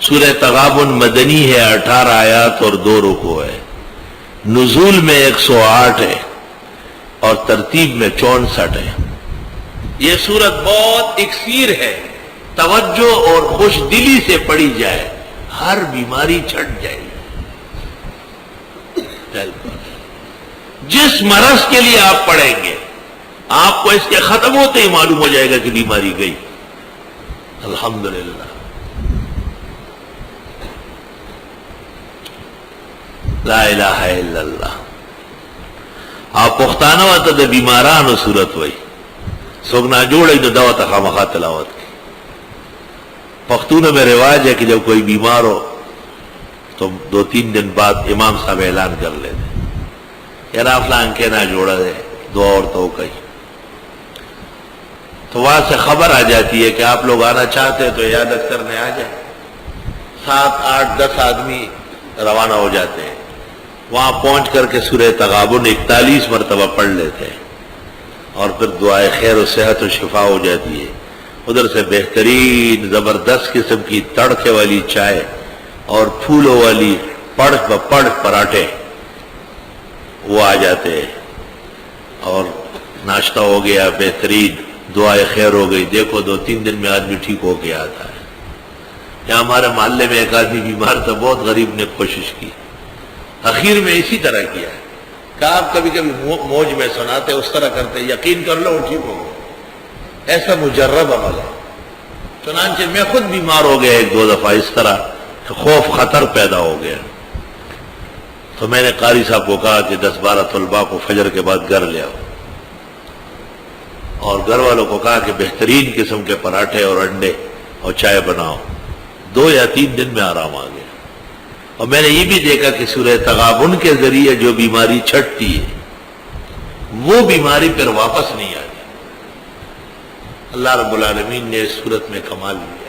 سورہ تغابن مدنی ہے، 18 آیات اور 2 رکوع ہے، نزول میں 108 ہے اور ترتیب میں 64 ہے۔ یہ سورت بہت اکثیر ہے، توجہ اور خوش دلی سے پڑھی جائے ہر بیماری چھٹ جائے گی۔ جس مرض کے لیے آپ پڑھیں گے آپ کو اس کے ختم ہوتے ہی معلوم ہو جائے گا کہ بیماری گئی۔ الحمدللہ، لا الہ الا اللہ۔ آپ پختانہ ہوتا تو بیماران و صورت ہوئی سوگنا جوڑے تو دوا تخامخا تلاوت کی۔ پختونوں میں رواج ہے کہ جب کوئی بیمار ہو تو 2-3 دن بعد امام صاحب اعلان کر لیتے یار فلان کے نہ جوڑا دے دعا اور تو کہیں، تو وہاں سے خبر آ جاتی ہے کہ آپ لوگ آنا چاہتے ہیں تو عیادت کرنے آ جائیں۔ 7, 8, 10 آدمی روانہ ہو جاتے ہیں، وہاں پہنچ کر کے سورہ تغابن 41 مرتبہ پڑھ لیتے ہیں اور پھر دعائے خیر و صحت و شفا ہو جاتی ہے۔ ادھر سے بہترین زبردست قسم کی تڑکے والی چائے اور پھولوں والی پڑھ پراٹھے وہ آ جاتے ہیں اور ناشتہ ہو گیا، بہترین دعائے خیر ہو گئی۔ دیکھو 2-3 دن میں آدمی ٹھیک ہو کے آتا ہے۔ یہاں ہمارے محلے میں ایک آدمی بیمار تھا، بہت غریب نے کوشش کی، اخیر میں اسی طرح کیا ہے کہ آپ کبھی کبھی موج میں سناتے اس طرح کرتے، یقین کر لو وہ ٹھیک ہو گیا۔ ایسا مجرب عمل ہے۔ چنانچہ میں خود بیمار ہو گیا 1-2 دفعہ اس طرح، خوف خطر پیدا ہو گیا، تو میں نے قاری صاحب کو کہا کہ 10-12 طلباء کو فجر کے بعد گھر لے آؤ، اور گھر والوں کو کہا کہ بہترین قسم کے پراٹھے اور انڈے اور چائے بناؤ۔ 2 یا 3 دن میں آرام آ گیا۔ اور میں نے یہ بھی دیکھا کہ سورہ تغابن کے ذریعے جو بیماری چھٹتی ہے وہ بیماری پھر واپس نہیں آتی۔ اللہ رب العالمین نے اس صورت میں کمال لیا۔